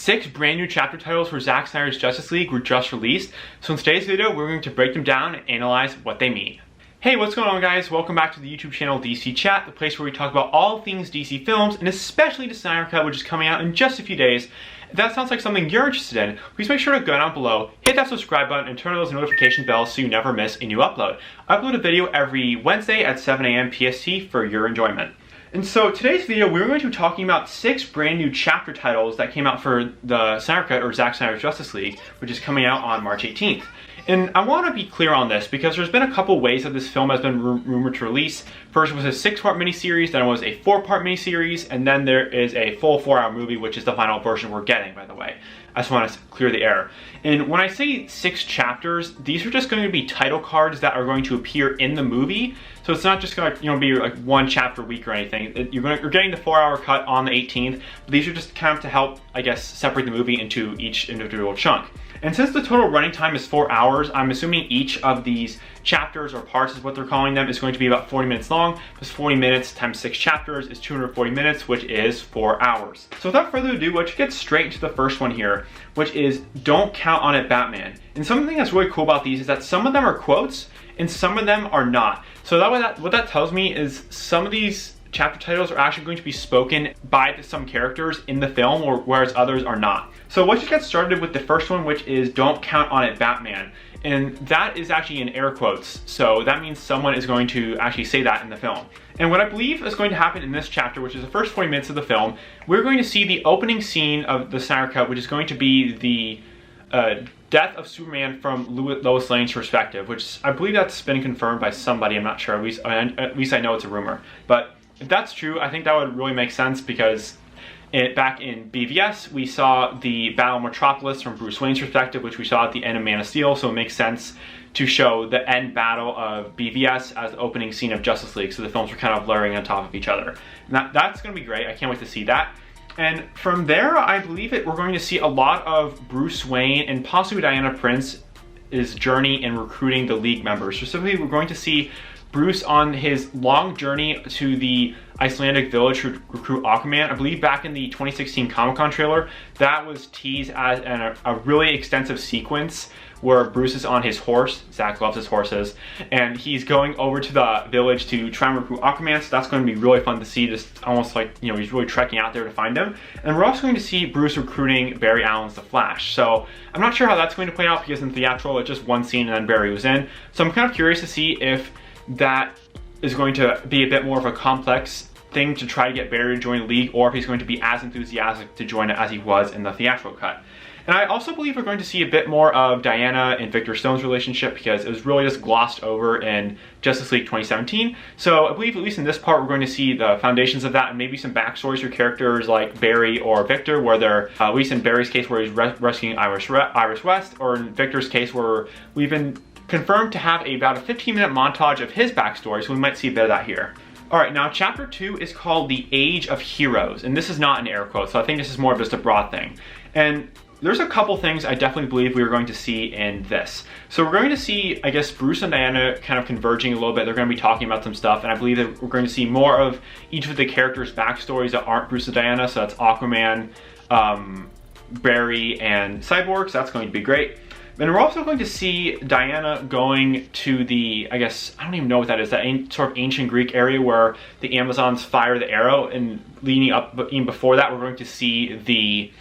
6 brand new chapter titles for Zack Snyder's Justice League were just released. So in today's video, we're going to break them down and analyze what they mean. Hey, what's going on, guys? Welcome back to the YouTube channel DC Chat, the place where we talk about all things DC films, and especially the Snyder Cut, which is coming out in just a few days. If that sounds like something you're interested in, please make sure to go down below, hit that subscribe button, and turn on those notification bells so you never miss a new upload. I upload a video every Wednesday at 7 a.m. PST for your enjoyment. And so today's video, we're going to be talking about 6 brand new chapter titles that came out for the Snyder Cut, or Zack Snyder's Justice League, which is coming out on March 18th. And I want to be clear on this because there's been a couple ways that this film has been rumored to release. First was a 6-part miniseries, then it was a 4-part miniseries, and then there is a full 4-hour movie, which is the final version we're getting, by the way. I just want to clear the air. And when I say 6 chapters, these are just going to be title cards that are going to appear in the movie. So it's not just going to be like 1 chapter a week or anything. You're getting the 4-hour cut on the 18th. But these are just kind of to help, I guess, separate the movie into each individual chunk. And since the total running time is 4 hours, I'm assuming each of these chapters or parts is what they're calling them is going to be about 40 minutes long. Because 40 minutes times 6 chapters is 240 minutes, which is 4 hours. So without further ado, let's get straight into the first one here, which is Don't Count on It, Batman. And something that's really cool about these is that some of them are quotes and some of them are not. So what that tells me is some of these chapter titles are actually going to be spoken by some characters in the film, whereas others are not. So let's just get started with the first one, which is Don't Count on It, Batman. And that is actually in air quotes, so that means someone is going to actually say that in the film. And what I believe is going to happen in this chapter, which is the first 40 minutes of the film, we're going to see the opening scene of the Snyder Cut, which is going to be the death of Superman from Lois Lane's perspective, which I believe that's been confirmed by somebody, I'm not sure, at least I know it's a rumor. But if that's true, I think that would really make sense because back in BVS, we saw the Battle of Metropolis from Bruce Wayne's perspective, which we saw at the end of Man of Steel, so it makes sense to show the end battle of BVS as the opening scene of Justice League, so the films are kind of layering on top of each other. And that's going to be great. I can't wait to see that. And from there, I believe we're going to see a lot of Bruce Wayne and possibly Diana Prince's journey in recruiting the League members. Specifically, we're going to see Bruce on his long journey to the Icelandic village to recruit Aquaman. I believe back in the 2016 Comic-Con trailer, that was teased as a really extensive sequence where Bruce is on his horse. Zack loves his horses. And he's going over to the village to try and recruit Aquaman. So that's going to be really fun to see, just almost like, he's really trekking out there to find him. And we're also going to see Bruce recruiting Barry Allen's The Flash. So I'm not sure how that's going to play out because in theatrical, it's just one scene and then Barry was in. So I'm kind of curious to see if that is going to be a bit more of a complex thing to try to get Barry to join the League, or if he's going to be as enthusiastic to join it as he was in the theatrical cut. And I also believe we're going to see a bit more of Diana and Victor Stone's relationship because it was really just glossed over in Justice League 2017. So I believe at least in this part we're going to see the foundations of that and maybe some backstories for characters like Barry or Victor, where they're, at least in Barry's case where he's rescuing Iris West, or in Victor's case where we've been confirmed to have about a 15-minute montage of his backstory, so we might see a bit of that here. Alright, now chapter 2 is called The Age of Heroes, and this is not an air quote, so I think this is more of just a broad thing. And there's a couple things I definitely believe we are going to see in this. So we're going to see, I guess, Bruce and Diana kind of converging a little bit. They're going to be talking about some stuff, and I believe that we're going to see more of each of the characters' backstories that aren't Bruce and Diana, so that's Aquaman, Barry, and Cyborg, so that's going to be great. And we're also going to see Diana going to the, I guess, I don't even know what that is, that sort of ancient Greek area where the Amazons fire the arrow, and leading up, but even before that, we're going to see the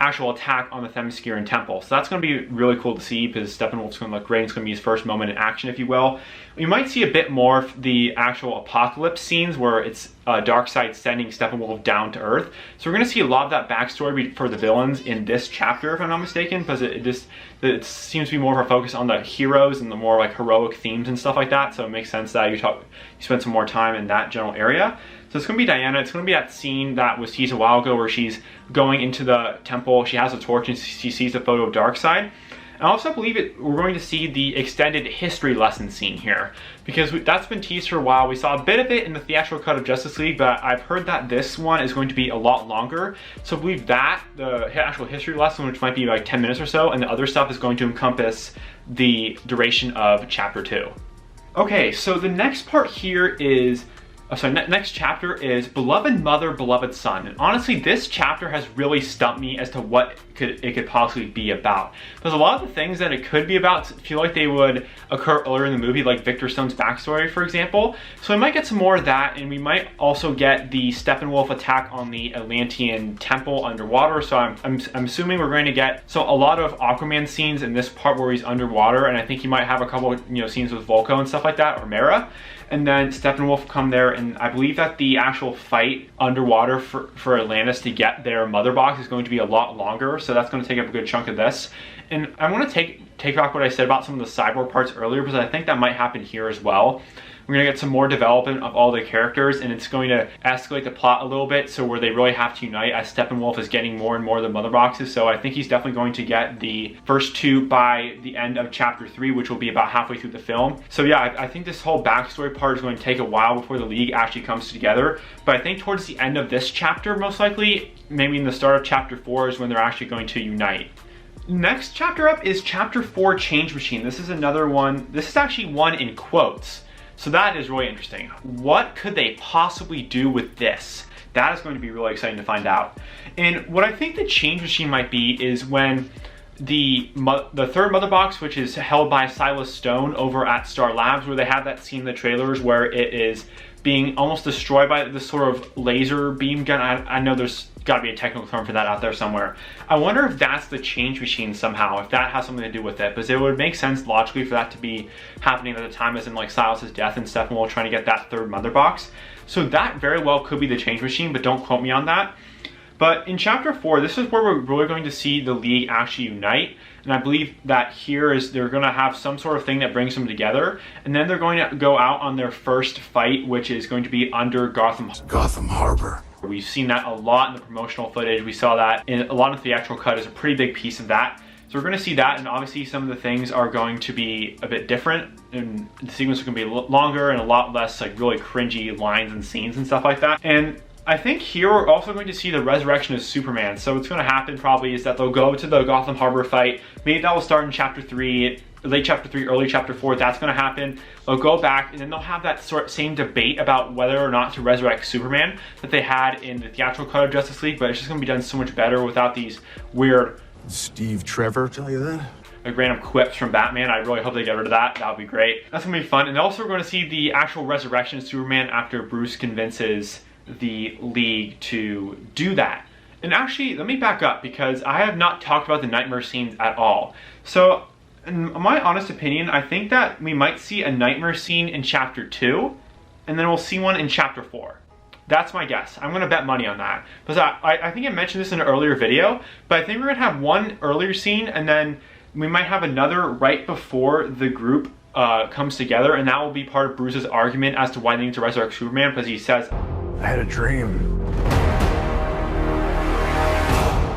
actual attack on the Themysciran temple. So that's going to be really cool to see because Steppenwolf's going to look great. It's going to be his first moment in action, if you will. We might see a bit more of the actual apocalypse scenes where it's Darkseid sending Steppenwolf down to Earth. So we're going to see a lot of that backstory for the villains in this chapter, if I'm not mistaken, because it seems to be more of a focus on the heroes and the more like heroic themes and stuff like that. So it makes sense that you spend some more time in that general area. So it's going to be Diana. It's going to be that scene that was teased a while ago where she's going into the temple. She has a torch and she sees a photo of Darkseid. I also believe we're going to see the extended history lesson scene here because that's been teased for a while. We saw a bit of it in the theatrical cut of Justice League, but I've heard that this one is going to be a lot longer. So I believe that the actual history lesson, which might be like 10 minutes or so, and the other stuff is going to encompass the duration of chapter 2. Okay, so the next part here is Next chapter is Beloved Mother, Beloved Son. And honestly, this chapter has really stumped me as to what it could possibly be about. There's a lot of the things that it could be about feel like they would occur earlier in the movie, like Victor Stone's backstory, for example. So we might get some more of that, and we might also get the Steppenwolf attack on the Atlantean temple underwater. So I'm assuming we're going to get a lot of Aquaman scenes in this part where he's underwater, and I think he might have a couple, scenes with Volko and stuff like that, or Mera. And then Steppenwolf come there, and I believe that the actual fight underwater for Atlantis to get their mother box is going to be a lot longer, so that's going to take up a good chunk of this. And I want to take back what I said about some of the cyborg parts earlier, because I think that might happen here as well. We're going to get some more development of all the characters, and it's going to escalate the plot a little bit, so where they really have to unite as Steppenwolf is getting more and more of the mother boxes. So I think he's definitely going to get the first two by the end of chapter 3, which will be about halfway through the film. So yeah, I think this whole backstory part is going to take a while before the League actually comes together. But I think towards the end of this chapter, most likely, maybe in the start of chapter 4 is when they're actually going to unite. Next chapter up is chapter 4, Change Machine. This is another one. This is actually one in quotes. So that is really interesting. What could they possibly do with this? That is going to be really exciting to find out. And what I think the Change Machine might be is when the third mother box, which is held by Silas Stone over at Star Labs, where they have that scene in the trailers where it is being almost destroyed by this sort of laser beam gun. I know there's got to be a technical term for that out there somewhere. I wonder if that's the Change Machine somehow, if that has something to do with it, because it would make sense logically for that to be happening at the time, as in like Silas's death and Steppenwolf trying to get that third mother box. So that very well could be the Change Machine, but don't quote me on that. But in chapter 4, this is where we're really going to see the League actually unite. And I believe that here is they're going to have some sort of thing that brings them together. And then they're going to go out on their first fight, which is going to be under Gotham Harbor. We've seen that a lot in the promotional footage. We saw that in a lot of the theatrical cut is a pretty big piece of that. So we're going to see that, and obviously some of the things are going to be a bit different, and the sequence is going to be longer and a lot less like really cringy lines and scenes and stuff like that. And I think here we're also going to see the resurrection of Superman. So what's going to happen probably is that they'll go to the Gotham Harbor fight. Maybe that will start in chapter 3, late chapter 3, early chapter 4. That's going to happen. They'll go back, and then they'll have that same debate about whether or not to resurrect Superman that they had in the theatrical cut of Justice League, but it's just going to be done so much better without these weird Steve Trevor tell you that? Like random quips from Batman. I really hope they get rid of that. That would be great. That's going to be fun. And also we're going to see the actual resurrection of Superman after Bruce convinces the League to do that. And actually, let me back up, because I have not talked about the nightmare scenes at all. So, in my honest opinion, I think that we might see a nightmare scene in chapter 2, and then we'll see one in chapter 4. That's my guess. I'm going to bet money on that. Because I think I mentioned this in an earlier video, but I think we're going to have one earlier scene, and then we might have another right before the group comes together, and that will be part of Bruce's argument as to why they need to resurrect Superman, because he says, I had a dream.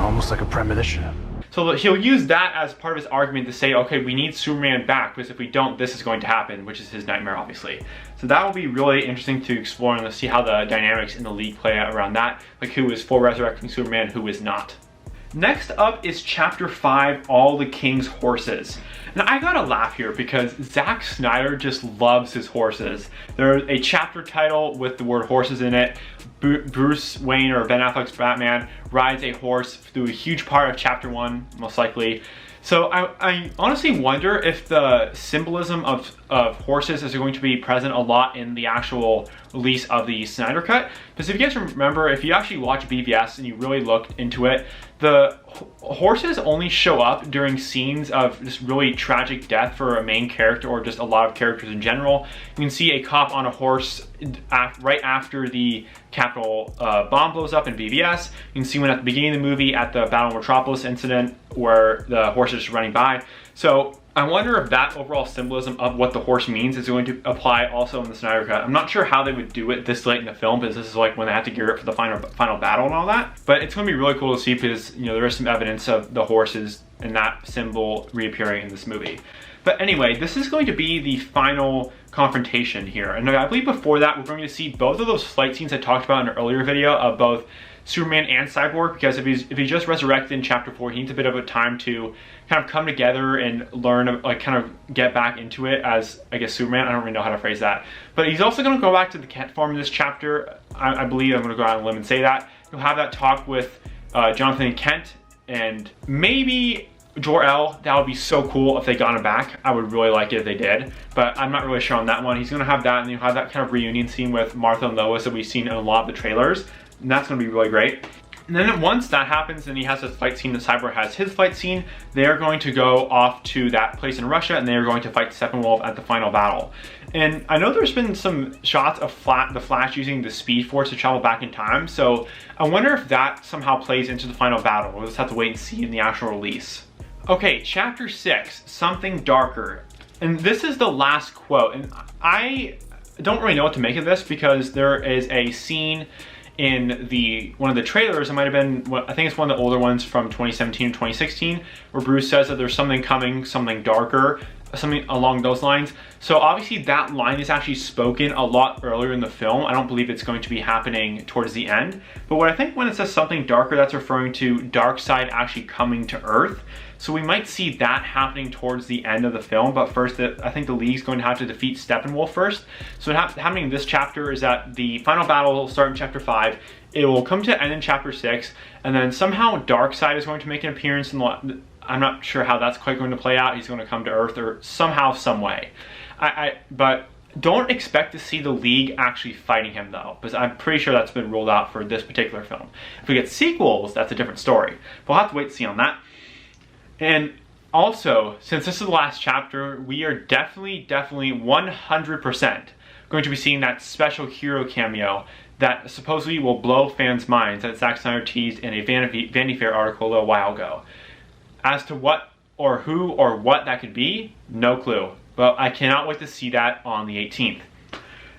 Almost like a premonition. So he'll use that as part of his argument to say, okay, we need Superman back, because if we don't, this is going to happen, which is his nightmare, obviously. So that will be really interesting to explore and to see how the dynamics in the League play out around that, like who is for resurrecting Superman, who is not. Next up is chapter 5, All the King's Horses. Now I gotta laugh here because Zack Snyder just loves his horses. There's a chapter title with the word horses in it. Bruce Wayne, or Ben Affleck's Batman, rides a horse through a huge part of chapter 1, most likely. So I honestly wonder if the symbolism of horses is going to be present a lot in the actual release of the Snyder Cut. Because if you guys remember, if you actually watch BVS and you really looked into it, the horses only show up during scenes of just really tragic death for a main character, or just a lot of characters in general. You can see a cop on a horse right after the Capitol bomb blows up in BVS. You can see one at the beginning of the movie at the Battle of Metropolis incident where the horse is just running by. So I wonder if that overall symbolism of what the horse means is going to apply also in the Snyder Cut. I'm not sure how they would do it this late in the film, because this is like when they have to gear up for the final battle and all that. But it's going to be really cool to see, because there is some evidence of the horses and that symbol reappearing in this movie. But anyway, this is going to be the final confrontation here. And I believe before that, we're going to see both of those fight scenes I talked about in an earlier video of both Superman and Cyborg, because if he just resurrected in chapter 4, he needs a bit of a time to kind of come together and learn, like kind of get back into it as, I guess, Superman. I don't really know how to phrase that. But he's also going to go back to the Kent form in this chapter. I believe I'm going to go out on a limb and say that. He'll have that talk with Jonathan and Kent, and maybe Jor-El. That would be so cool if they got him back. I would really like it if they did, but I'm not really sure on that one. He's going to have that, and he'll have that kind of reunion scene with Martha and Lois that we've seen in a lot of the trailers, and that's going to be really great. And then once that happens and he has his fight scene, the Cyborg has his fight scene, they're going to go off to that place in Russia, and they're going to fight Steppenwolf at the final battle. And I know there's been some shots of the Flash using the Speed Force to travel back in time, so I wonder if that somehow plays into the final battle. We'll just have to wait and see in the actual release. Okay, chapter 6, Something Darker. And this is the last quote, and I don't really know what to make of this, because there is a scene in one of the trailers. It might have been, I think it's one of the older ones from 2017 or 2016, where Bruce says that there's something coming, something darker, something along those lines. So obviously that line is actually spoken a lot earlier in the film. I don't believe it's going to be happening towards the end. But what I think when it says something darker, that's referring to Darkseid actually coming to Earth. So we might see that happening towards the end of the film, but first I think the League's going to have to defeat Steppenwolf first. So what's happening in this chapter is that the final battle will start in chapter 5, it will come to end in chapter 6, and then somehow Darkseid is going to make an appearance in I'm not sure how that's quite going to play out. He's going to come to Earth or somehow, some way. But don't expect to see the League actually fighting him though, because I'm pretty sure that's been ruled out for this particular film. If we get sequels, that's a different story. We'll have to wait to see on that. And also, since this is the last chapter, we are definitely 100% going to be seeing that special hero cameo that supposedly will blow fans' minds that Zack Snyder teased in a Vanity Fair article a little while ago. As to what or who or what that could be, no clue. But I cannot wait to see that on the 18th.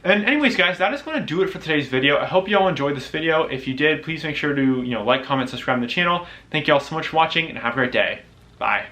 And anyways, guys, that is going to do it for today's video. I hope you all enjoyed this video. If you did, please make sure to like, comment, subscribe to the channel. Thank you all so much for watching, and have a great day. Bye.